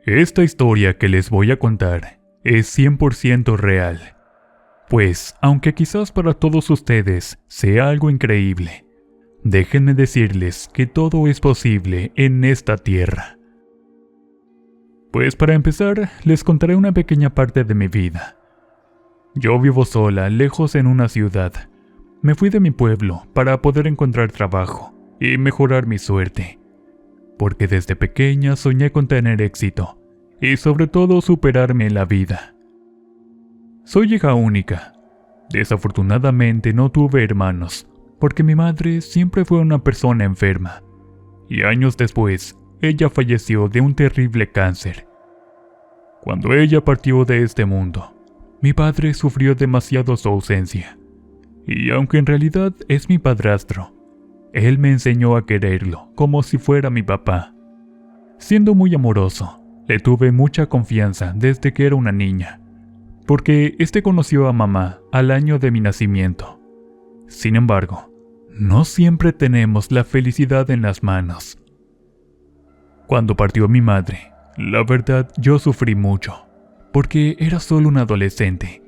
Esta historia que les voy a contar es 100% real. Pues, aunque quizás para todos ustedes sea algo increíble, déjenme decirles que todo es posible en esta tierra. Pues para empezar, les contaré una pequeña parte de mi vida. Yo vivo sola, lejos en una ciudad. Me fui de mi pueblo para poder encontrar trabajo y mejorar mi suerte. Porque desde pequeña soñé con tener éxito y sobre todo superarme en la vida. Soy hija única. Desafortunadamente no tuve hermanos, porque mi madre siempre fue una persona enferma. Y años después, ella falleció de un terrible cáncer. Cuando ella partió de este mundo, mi padre sufrió demasiado su ausencia. Y aunque en realidad es mi padrastro, él me enseñó a quererlo como si fuera mi papá. Siendo muy amoroso, le tuve mucha confianza desde que era una niña, porque este conoció a mamá al año de mi nacimiento. Sin embargo, no siempre tenemos la felicidad en las manos. Cuando partió mi madre, la verdad yo sufrí mucho, porque era solo un adolescente,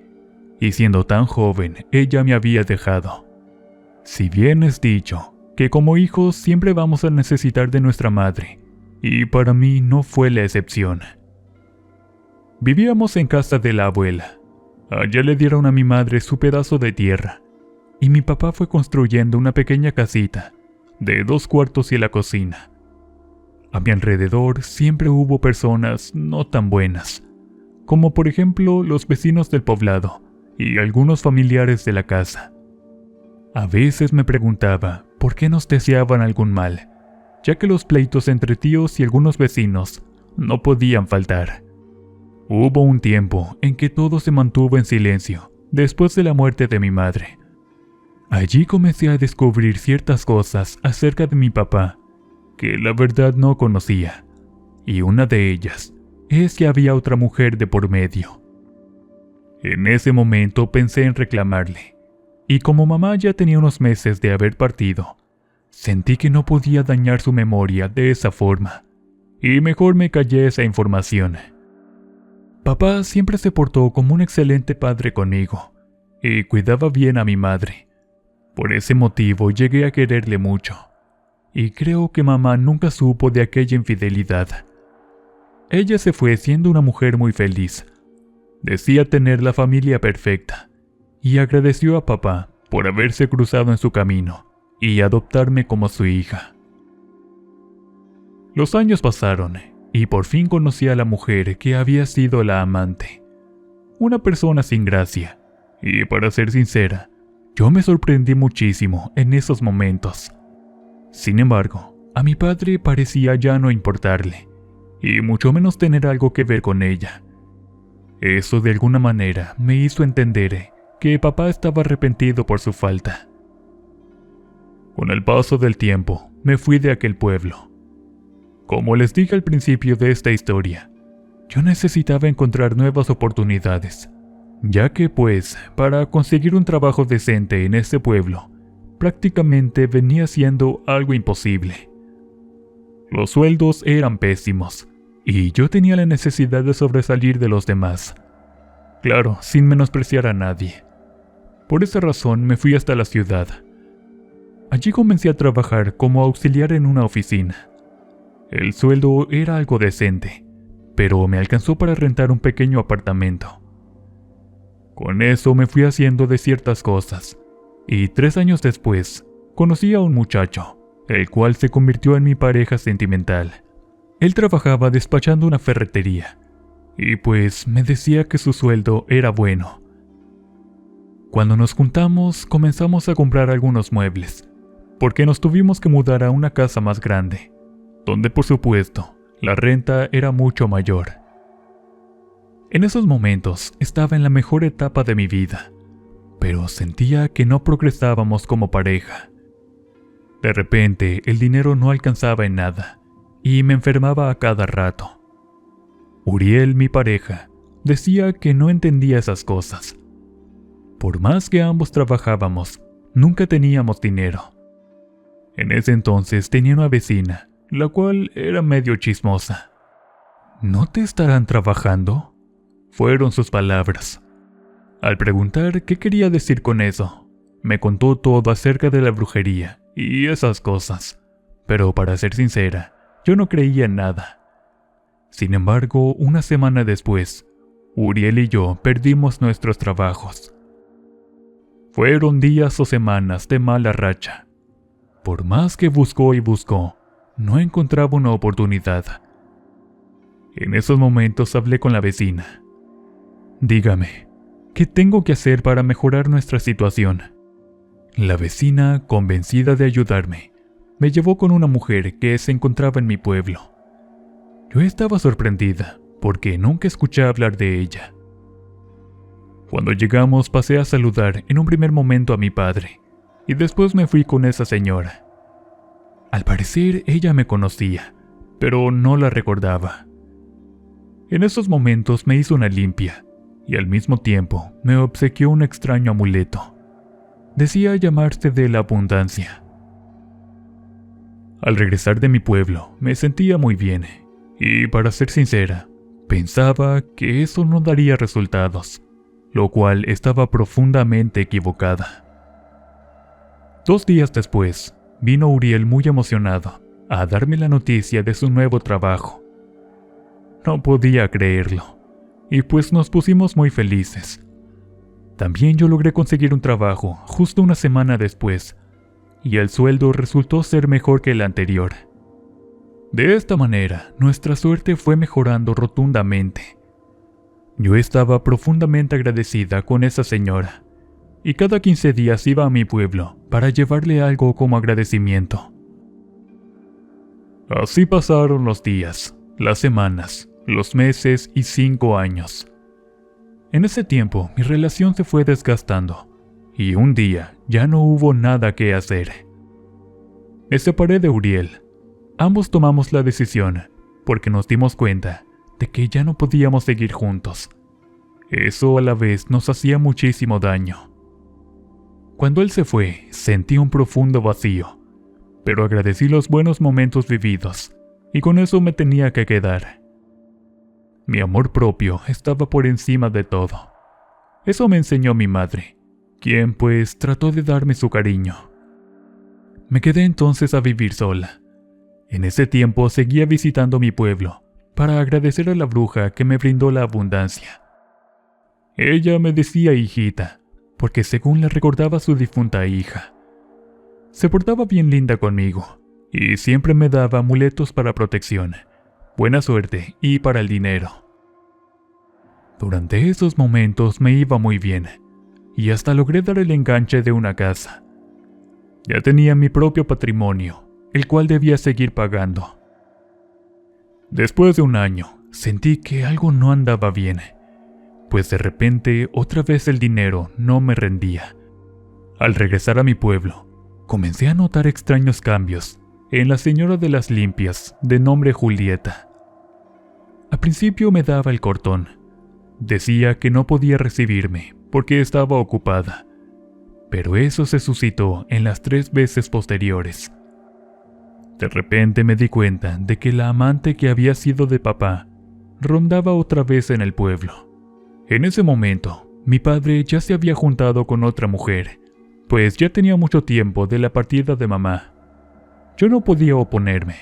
y siendo tan joven ella me había dejado. Si bien es dicho que como hijos siempre vamos a necesitar de nuestra madre, y para mí no fue la excepción. Vivíamos en casa de la abuela. Allá le dieron a mi madre su pedazo de tierra, y mi papá fue construyendo una pequeña casita, de 2 cuartos y la cocina. A mi alrededor siempre hubo personas no tan buenas, como por ejemplo los vecinos del poblado y algunos familiares de la casa. A veces me preguntaba por qué nos deseaban algún mal, ya que los pleitos entre tíos y algunos vecinos no podían faltar. Hubo un tiempo en que todo se mantuvo en silencio después de la muerte de mi madre. Allí comencé a descubrir ciertas cosas acerca de mi papá que la verdad no conocía, y una de ellas es que había otra mujer de por medio. En ese momento pensé en reclamarle, y como mamá ya tenía unos meses de haber partido, sentí que no podía dañar su memoria de esa forma, y mejor me callé esa información. Papá siempre se portó como un excelente padre conmigo, y cuidaba bien a mi madre. Por ese motivo llegué a quererle mucho, y creo que mamá nunca supo de aquella infidelidad. Ella se fue siendo una mujer muy feliz. Decía tener la familia perfecta, y agradeció a papá por haberse cruzado en su camino y adoptarme como su hija. Los años pasaron, y por fin conocí a la mujer que había sido la amante. Una persona sin gracia, y para ser sincera, yo me sorprendí muchísimo en esos momentos. Sin embargo, a mi padre parecía ya no importarle, y mucho menos tener algo que ver con ella. Eso de alguna manera me hizo entender que papá estaba arrepentido por su falta. Con el paso del tiempo, me fui de aquel pueblo. Como les dije al principio de esta historia, yo necesitaba encontrar nuevas oportunidades, ya que para conseguir un trabajo decente en este pueblo, prácticamente venía siendo algo imposible. Los sueldos eran pésimos, y yo tenía la necesidad de sobresalir de los demás. Claro, sin menospreciar a nadie. Por esa razón me fui hasta la ciudad. Allí comencé a trabajar como auxiliar en una oficina. El sueldo era algo decente, pero me alcanzó para rentar un pequeño apartamento. Con eso me fui haciendo de ciertas cosas, y 3 años después, conocí a un muchacho, el cual se convirtió en mi pareja sentimental. Él trabajaba despachando una ferretería, y me decía que su sueldo era bueno. Cuando nos juntamos, comenzamos a comprar algunos muebles, porque nos tuvimos que mudar a una casa más grande, donde por supuesto, la renta era mucho mayor. En esos momentos estaba en la mejor etapa de mi vida, pero sentía que no progresábamos como pareja. De repente, el dinero no alcanzaba en nada, y me enfermaba a cada rato. Uriel, mi pareja, decía que no entendía esas cosas. Por más que ambos trabajábamos, nunca teníamos dinero. En ese entonces tenía una vecina, la cual era medio chismosa. ¿No te estarán trabajando?, fueron sus palabras. Al preguntar qué quería decir con eso, me contó todo acerca de la brujería y esas cosas, pero para ser sincera, yo no creía en nada. Sin embargo, una semana después, Uriel y yo perdimos nuestros trabajos. Fueron días o semanas de mala racha. Por más que buscó y buscó, no encontraba una oportunidad. En esos momentos hablé con la vecina. Dígame, ¿qué tengo que hacer para mejorar nuestra situación? La vecina, convencida de ayudarme, me llevó con una mujer que se encontraba en mi pueblo. Yo estaba sorprendida porque nunca escuché hablar de ella. Cuando llegamos pasé a saludar en un primer momento a mi padre y después me fui con esa señora. Al parecer ella me conocía, pero no la recordaba. En esos momentos me hizo una limpia y al mismo tiempo me obsequió un extraño amuleto. Decía llamarse de la abundancia. Al regresar de mi pueblo me sentía muy bien y, para ser sincera, pensaba que eso no daría resultados, lo cual estaba profundamente equivocada. 2 días después, vino Uriel muy emocionado a darme la noticia de su nuevo trabajo. No podía creerlo, y pues nos pusimos muy felices. También yo logré conseguir un trabajo justo una semana después, y el sueldo resultó ser mejor que el anterior. De esta manera, nuestra suerte fue mejorando rotundamente. Yo estaba profundamente agradecida con esa señora, y cada 15 días iba a mi pueblo para llevarle algo como agradecimiento. Así pasaron los días, las semanas, los meses y 5 años. En ese tiempo mi relación se fue desgastando y un día ya no hubo nada que hacer. Me separé de Uriel. Ambos tomamos la decisión porque nos dimos cuenta de que ya no podíamos seguir juntos. Eso a la vez nos hacía muchísimo daño. Cuando él se fue, sentí un profundo vacío, pero agradecí los buenos momentos vividos y con eso me tenía que quedar. Mi amor propio estaba por encima de todo. Eso me enseñó mi madre, quien pues trató de darme su cariño. Me quedé entonces a vivir sola. En ese tiempo seguía visitando mi pueblo para agradecer a la bruja que me brindó la abundancia. Ella me decía hijita, porque según le recordaba a su difunta hija. Se portaba bien linda conmigo y siempre me daba amuletos para protección, buena suerte y para el dinero. Durante esos momentos me iba muy bien y hasta logré dar el enganche de una casa. Ya tenía mi propio patrimonio, el cual debía seguir pagando. Después de un año, sentí que algo no andaba bien, pues de repente otra vez el dinero no me rendía. Al regresar a mi pueblo, comencé a notar extraños cambios en la señora de las limpias, de nombre Julieta. Al principio me daba el cortón. Decía que no podía recibirme porque estaba ocupada, pero eso se suscitó en las 3 veces posteriores. De repente me di cuenta de que la amante que había sido de papá rondaba otra vez en el pueblo. En ese momento, mi padre ya se había juntado con otra mujer, pues ya tenía mucho tiempo de la partida de mamá. Yo no podía oponerme,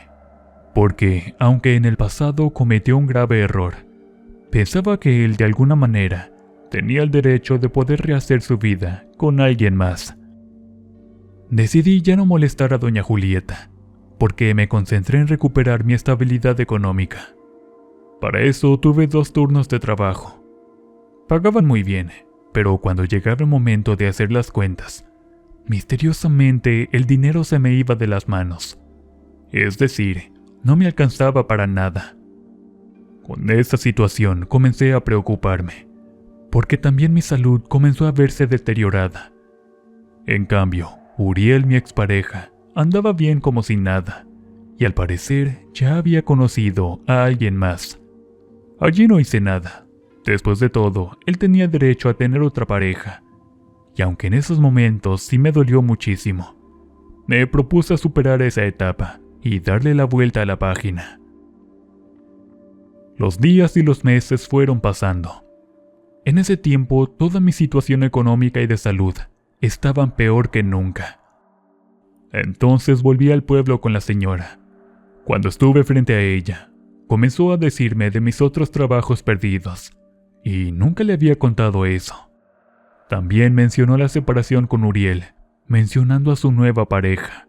porque, aunque en el pasado cometió un grave error, pensaba que él de alguna manera tenía el derecho de poder rehacer su vida con alguien más. Decidí ya no molestar a doña Julieta, porque me concentré en recuperar mi estabilidad económica. Para eso tuve 2 turnos de trabajo. Pagaban muy bien, pero cuando llegaba el momento de hacer las cuentas, misteriosamente el dinero se me iba de las manos. Es decir, no me alcanzaba para nada. Con esta situación comencé a preocuparme, porque también mi salud comenzó a verse deteriorada. En cambio, Uriel, mi expareja, andaba bien como si nada, y al parecer ya había conocido a alguien más. Allí no hice nada. Después de todo, él tenía derecho a tener otra pareja, y aunque en esos momentos sí me dolió muchísimo, me propuse superar esa etapa y darle la vuelta a la página. Los días y los meses fueron pasando. En ese tiempo, toda mi situación económica y de salud estaban peor que nunca. Entonces volví al pueblo con la señora. Cuando estuve frente a ella, comenzó a decirme de mis otros trabajos perdidos, y nunca le había contado eso. También mencionó la separación con Uriel, mencionando a su nueva pareja.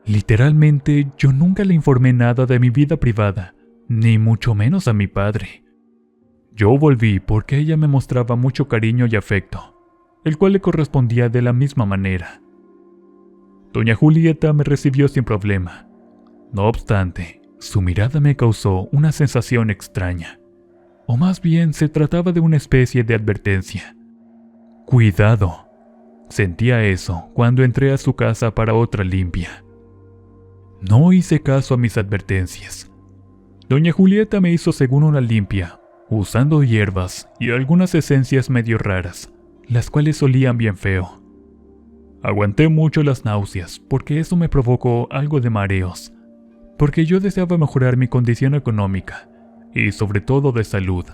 Literalmente, yo nunca le informé nada de mi vida privada, ni mucho menos a mi padre. Yo volví porque ella me mostraba mucho cariño y afecto, el cual le correspondía de la misma manera. Doña Julieta me recibió sin problema. No obstante, su mirada me causó una sensación extraña, o más bien se trataba de una especie de advertencia. ¡Cuidado! Sentía eso cuando entré a su casa para otra limpia. No hice caso a mis advertencias. Doña Julieta me hizo según una limpia, usando hierbas y algunas esencias medio raras, las cuales olían bien feo. Aguanté mucho las náuseas porque eso me provocó algo de mareos, porque yo deseaba mejorar mi condición económica y sobre todo de salud.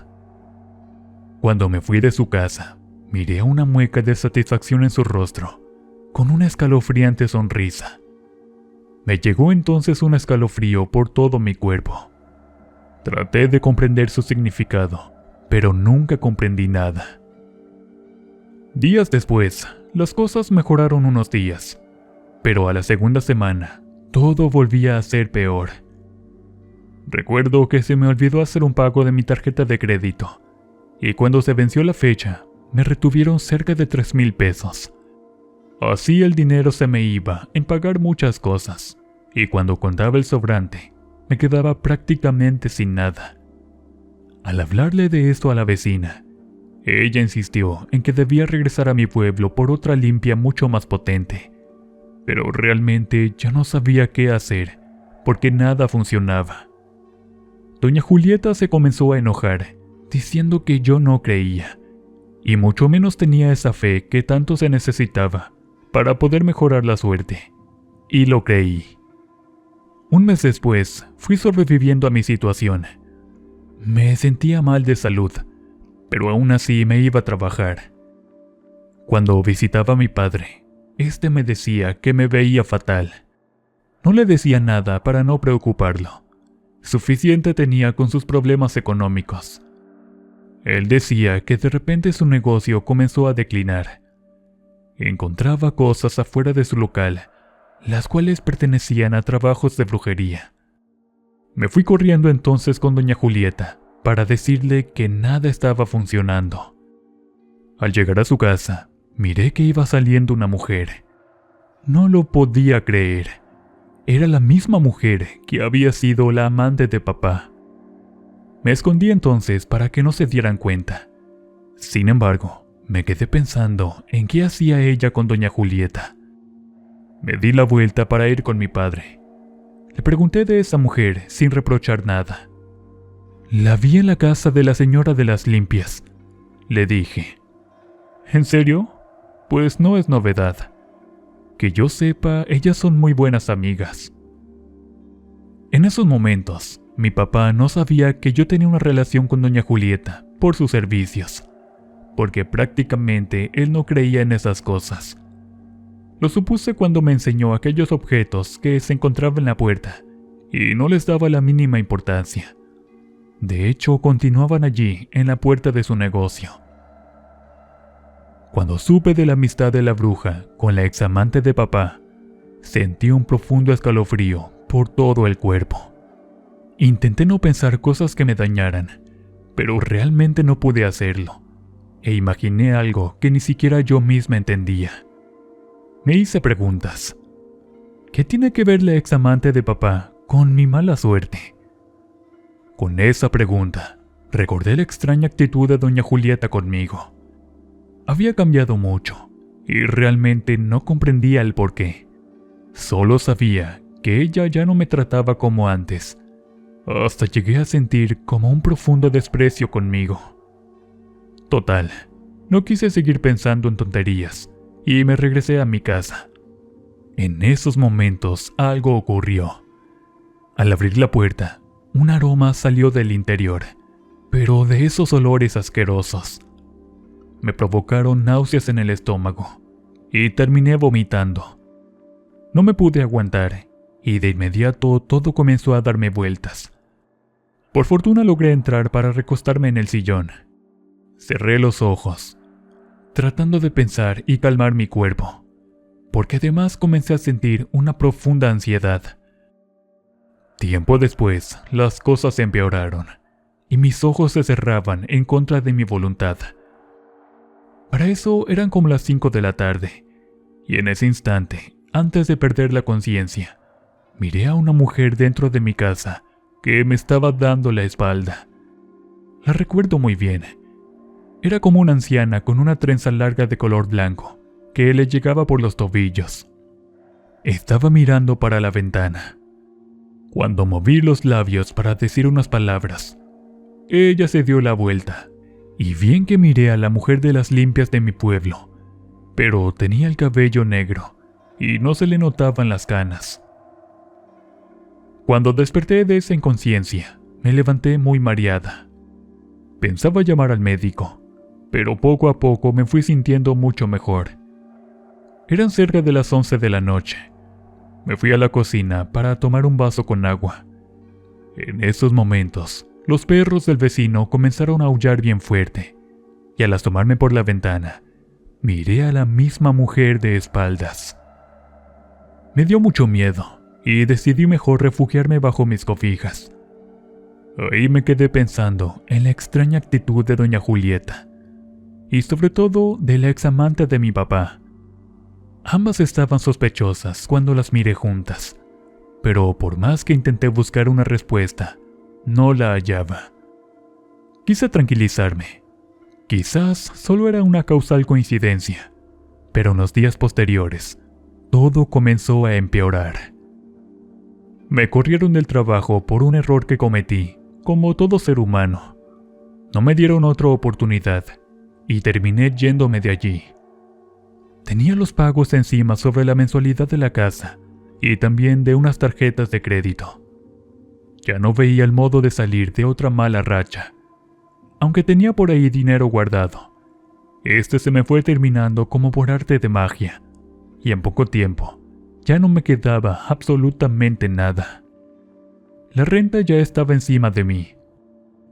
Cuando me fui de su casa, miré una mueca de satisfacción en su rostro, con una escalofriante sonrisa. Me llegó entonces un escalofrío por todo mi cuerpo. Traté de comprender su significado, pero nunca comprendí nada. Días después, las cosas mejoraron unos días, pero a la segunda semana, todo volvía a ser peor. Recuerdo que se me olvidó hacer un pago de mi tarjeta de crédito, y cuando se venció la fecha, me retuvieron cerca de 3,000 pesos. Así el dinero se me iba en pagar muchas cosas, y cuando contaba el sobrante, me quedaba prácticamente sin nada. Al hablarle de esto a la vecina, ella insistió en que debía regresar a mi pueblo por otra limpia mucho más potente, pero realmente ya no sabía qué hacer, porque nada funcionaba. Doña Julieta se comenzó a enojar, diciendo que yo no creía, y mucho menos tenía esa fe que tanto se necesitaba para poder mejorar la suerte, y lo creí. Un mes después, fui sobreviviendo a mi situación. Me sentía mal de salud, pero aún así me iba a trabajar. Cuando visitaba a mi padre, este me decía que me veía fatal. No le decía nada para no preocuparlo. Suficiente tenía con sus problemas económicos. Él decía que de repente su negocio comenzó a declinar. Encontraba cosas afuera de su local, las cuales pertenecían a trabajos de brujería. Me fui corriendo entonces con doña Julieta para decirle que nada estaba funcionando. Al llegar a su casa, miré que iba saliendo una mujer. No lo podía creer. Era la misma mujer que había sido la amante de papá. Me escondí entonces para que no se dieran cuenta. Sin embargo, me quedé pensando en qué hacía ella con doña Julieta. Me di la vuelta para ir con mi padre. Le pregunté de esa mujer sin reprochar nada. «La vi en la casa de la señora de las limpias», le dije. «¿En serio? Pues no es novedad. Que yo sepa, ellas son muy buenas amigas». En esos momentos, mi papá no sabía que yo tenía una relación con doña Julieta por sus servicios, porque prácticamente él no creía en esas cosas. Lo supuse cuando me enseñó aquellos objetos que se encontraban en la puerta, y no les daba la mínima importancia. De hecho, continuaban allí en la puerta de su negocio. Cuando supe de la amistad de la bruja con la examante de papá, sentí un profundo escalofrío por todo el cuerpo. Intenté no pensar cosas que me dañaran, pero realmente no pude hacerlo, e imaginé algo que ni siquiera yo misma entendía. Me hice preguntas. ¿Qué tiene que ver la examante de papá con mi mala suerte? Con esa pregunta, recordé la extraña actitud de doña Julieta conmigo. Había cambiado mucho, y realmente no comprendía el porqué. Solo sabía que ella ya no me trataba como antes. Hasta llegué a sentir como un profundo desprecio conmigo. Total, no quise seguir pensando en tonterías, y me regresé a mi casa. En esos momentos algo ocurrió. Al abrir la puerta, un aroma salió del interior, pero de esos olores asquerosos. Me provocaron náuseas en el estómago y terminé vomitando. No me pude aguantar y de inmediato todo comenzó a darme vueltas. Por fortuna logré entrar para recostarme en el sillón. Cerré los ojos, tratando de pensar y calmar mi cuerpo, porque además comencé a sentir una profunda ansiedad. Tiempo después, las cosas empeoraron, y mis ojos se cerraban en contra de mi voluntad. Para eso eran como las 5 de la tarde, y en ese instante, antes de perder la conciencia, miré a una mujer dentro de mi casa que me estaba dando la espalda. La recuerdo muy bien. Era como una anciana con una trenza larga de color blanco que le llegaba por los tobillos. Estaba mirando para la ventana. Cuando moví los labios para decir unas palabras, ella se dio la vuelta, y bien que miré a la mujer de las limpias de mi pueblo, pero tenía el cabello negro y no se le notaban las canas. Cuando desperté de esa inconsciencia, me levanté muy mareada. Pensaba llamar al médico, pero poco a poco me fui sintiendo mucho mejor. Eran cerca de las 11 de la noche. Me fui a la cocina para tomar un vaso con agua. En esos momentos, los perros del vecino comenzaron a aullar bien fuerte, y al asomarme por la ventana, miré a la misma mujer de espaldas. Me dio mucho miedo, y decidí mejor refugiarme bajo mis cobijas. Ahí me quedé pensando en la extraña actitud de doña Julieta, y sobre todo de la examante de mi papá. Ambas estaban sospechosas cuando las miré juntas, pero por más que intenté buscar una respuesta, no la hallaba. Quise tranquilizarme. Quizás solo era una causal coincidencia, pero en los días posteriores, todo comenzó a empeorar. Me corrieron del trabajo por un error que cometí, como todo ser humano. No me dieron otra oportunidad, y terminé yéndome de allí. Tenía los pagos encima sobre la mensualidad de la casa y también de unas tarjetas de crédito. Ya no veía el modo de salir de otra mala racha. Aunque tenía por ahí dinero guardado, este se me fue terminando como por arte de magia, y en poco tiempo ya no me quedaba absolutamente nada. La renta ya estaba encima de mí.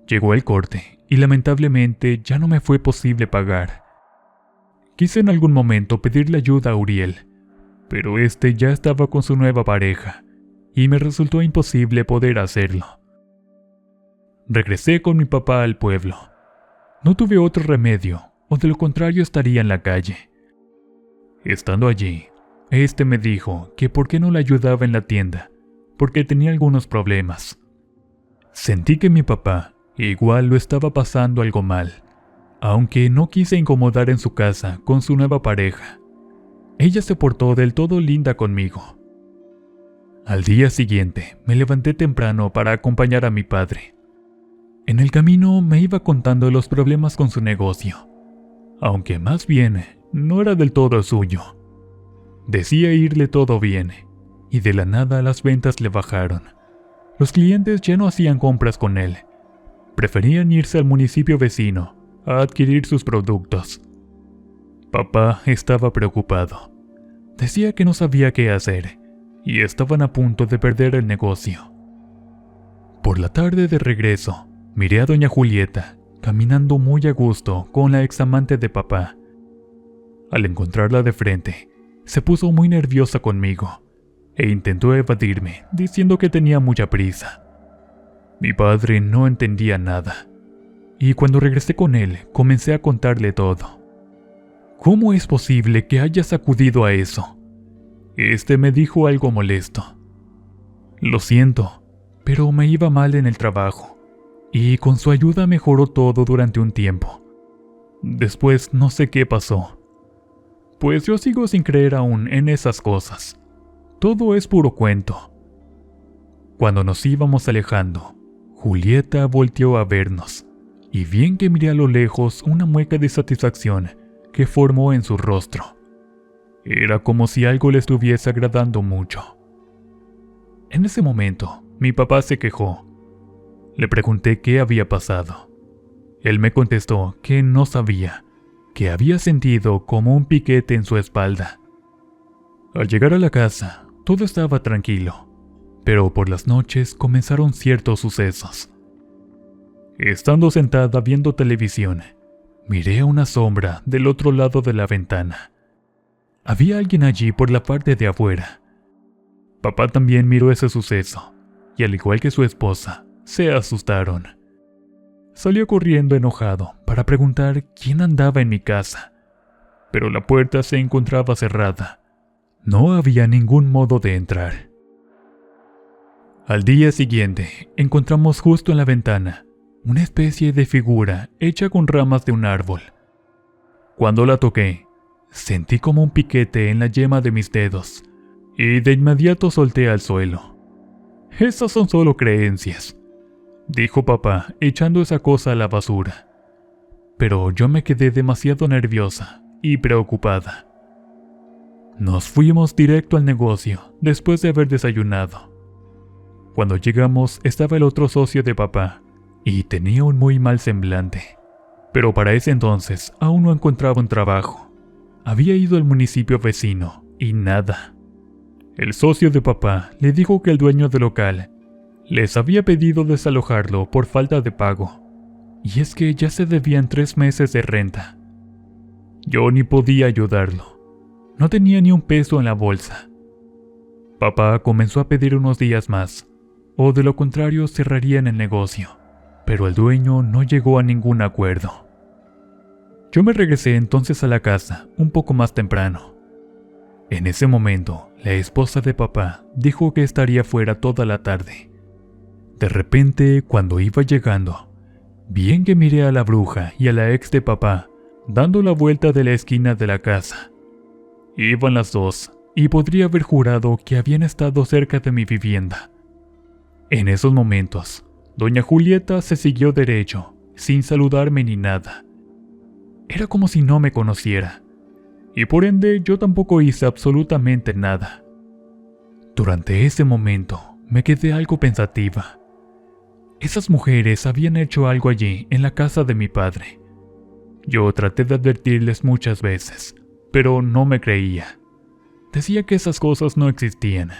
Llegó el corte y lamentablemente ya no me fue posible pagar. Quise en algún momento pedirle ayuda a Uriel, pero este ya estaba con su nueva pareja y me resultó imposible poder hacerlo. Regresé con mi papá al pueblo. No tuve otro remedio, o de lo contrario estaría en la calle. Estando allí, este me dijo que por qué no le ayudaba en la tienda, porque tenía algunos problemas. Sentí que mi papá igual lo estaba pasando algo mal, aunque no quise incomodar en su casa con su nueva pareja. Ella se portó del todo linda conmigo. Al día siguiente me levanté temprano para acompañar a mi padre. En el camino me iba contando los problemas con su negocio, aunque más bien no era del todo suyo. Decía irle todo bien, y de la nada las ventas le bajaron. Los clientes ya no hacían compras con él. Preferían irse al municipio vecino a adquirir sus productos. Papá estaba preocupado. Decía que no sabía qué hacer, y estaban a punto de perder el negocio. Por la tarde de regreso, miré a doña Julieta caminando muy a gusto con la examante de papá. Al encontrarla de frente, se puso muy nerviosa conmigo e intentó evadirme diciendo que tenía mucha prisa. Mi padre no entendía nada, y cuando regresé con él comencé a contarle todo. ¿Cómo es posible que hayas acudido a eso? Este me dijo algo molesto. Lo siento, pero me iba mal en el trabajo, y con su ayuda mejoró todo durante un tiempo. Después no sé qué pasó. Pues yo sigo sin creer aún en esas cosas. Todo es puro cuento. Cuando nos íbamos alejando, Julieta volteó a vernos, y bien que miré a lo lejos una mueca de satisfacción que formó en su rostro. Era como si algo le estuviese agradando mucho. En ese momento, mi papá se quejó. Le pregunté qué había pasado. Él me contestó que no sabía, que había sentido como un piquete en su espalda. Al llegar a la casa, todo estaba tranquilo, pero por las noches comenzaron ciertos sucesos. Estando sentada viendo televisión, miré a una sombra del otro lado de la ventana. Había alguien allí por la parte de afuera. Papá también miró ese suceso, y al igual que su esposa, se asustaron. Salió corriendo enojado para preguntar quién andaba en mi casa, pero la puerta se encontraba cerrada. No había ningún modo de entrar. Al día siguiente, encontramos justo en la ventana una especie de figura hecha con ramas de un árbol. Cuando la toqué, sentí como un piquete en la yema de mis dedos y de inmediato solté al suelo. Esas son solo creencias, dijo papá echando esa cosa a la basura. Pero yo me quedé demasiado nerviosa y preocupada. Nos fuimos directo al negocio después de haber desayunado. Cuando llegamos estaba el otro socio de papá y tenía un muy mal semblante. Pero para ese entonces aún no encontraba un trabajo. Había ido al municipio vecino y nada. El socio de papá le dijo que el dueño del local les había pedido desalojarlo por falta de pago. Y es que ya se debían 3 meses de renta. Yo ni podía ayudarlo. No tenía ni un peso en la bolsa. Papá comenzó a pedir unos días más, o de lo contrario cerrarían el negocio, pero el dueño no llegó a ningún acuerdo. Yo me regresé entonces a la casa un poco más temprano. En ese momento, la esposa de papá dijo que estaría fuera toda la tarde. De repente, cuando iba llegando, bien que miré a la bruja y a la ex de papá dando la vuelta de la esquina de la casa. Iban las dos, y podría haber jurado que habían estado cerca de mi vivienda. En esos momentos, doña Julieta se siguió derecho, sin saludarme ni nada. Era como si no me conociera, y por ende yo tampoco hice absolutamente nada. Durante ese momento me quedé algo pensativa. Esas mujeres habían hecho algo allí en la casa de mi padre. Yo traté de advertirles muchas veces, pero no me creía. Decía que esas cosas no existían.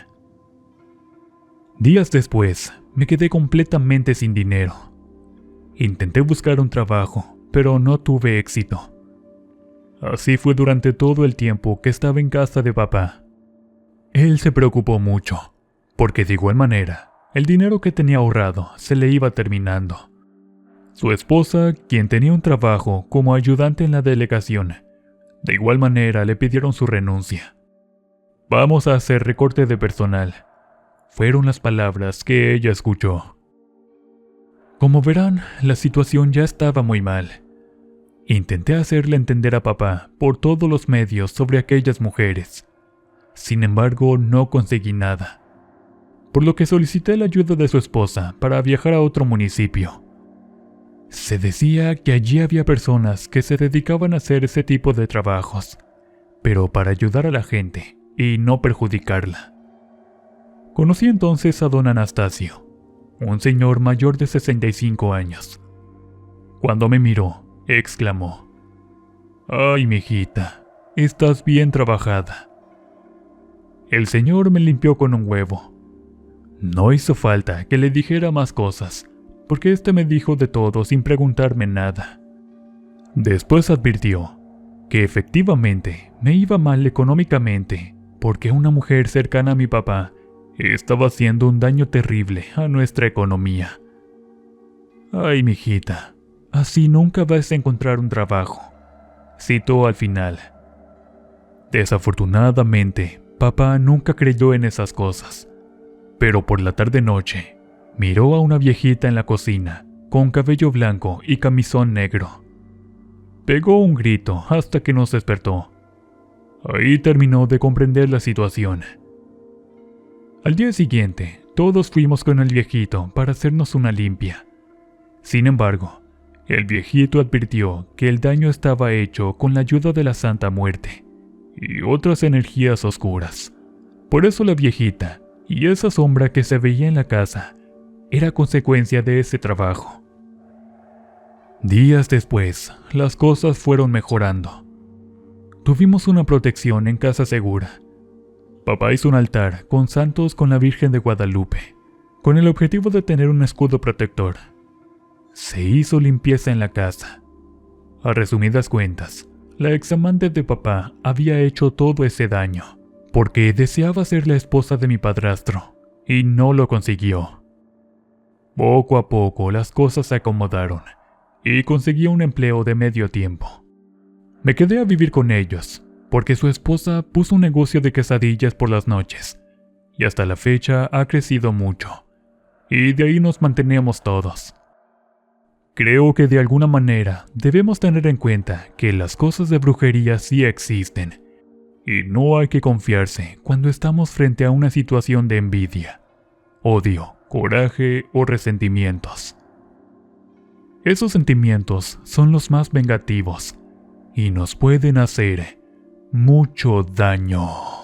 Días después, me quedé completamente sin dinero. Intenté buscar un trabajo, pero no tuve éxito. Así fue durante todo el tiempo que estaba en casa de papá. Él se preocupó mucho, porque de igual manera, el dinero que tenía ahorrado se le iba terminando. Su esposa, quien tenía un trabajo como ayudante en la delegación, de igual manera le pidieron su renuncia. Vamos a hacer recorte de personal, fueron las palabras que ella escuchó. Como verán, la situación ya estaba muy mal. Intenté hacerle entender a papá por todos los medios sobre aquellas mujeres. Sin embargo, no conseguí nada, por lo que solicité la ayuda de su esposa para viajar a otro municipio. Se decía que allí había personas que se dedicaban a hacer ese tipo de trabajos, pero para ayudar a la gente y no perjudicarla. Conocí entonces a don Anastasio, un señor mayor de 65 años. Cuando me miró, exclamó: «Ay, mijita, estás bien trabajada». El señor me limpió con un huevo. No hizo falta que le dijera más cosas, porque éste me dijo de todo sin preguntarme nada. Después advirtió que efectivamente me iba mal económicamente, porque una mujer cercana a mi papá estaba haciendo un daño terrible a nuestra economía. «Ay, mijita, así nunca vas a encontrar un trabajo», citó al final. Desafortunadamente, papá nunca creyó en esas cosas, pero por la tarde-noche miró a una viejita en la cocina, con cabello blanco y camisón negro. Pegó un grito hasta que nos despertó. Ahí terminó de comprender la situación. Al día siguiente, todos fuimos con el viejito para hacernos una limpia. Sin embargo, el viejito advirtió que el daño estaba hecho con la ayuda de la Santa Muerte y otras energías oscuras. Por eso la viejita y esa sombra que se veía en la casa era consecuencia de ese trabajo. Días después, las cosas fueron mejorando. Tuvimos una protección en casa segura. Papá hizo un altar con santos con la Virgen de Guadalupe, con el objetivo de tener un escudo protector. Se hizo limpieza en la casa. A resumidas cuentas, la examante de papá había hecho todo ese daño, porque deseaba ser la esposa de mi padrastro, y no lo consiguió. Poco a poco las cosas se acomodaron, y conseguí un empleo de medio tiempo. Me quedé a vivir con ellos, porque su esposa puso un negocio de quesadillas por las noches, y hasta la fecha ha crecido mucho, y de ahí nos mantenemos todos. Creo que de alguna manera debemos tener en cuenta que las cosas de brujería sí existen, y no hay que confiarse cuando estamos frente a una situación de envidia, odio, coraje o resentimientos. Esos sentimientos son los más vengativos y nos pueden hacer mucho daño.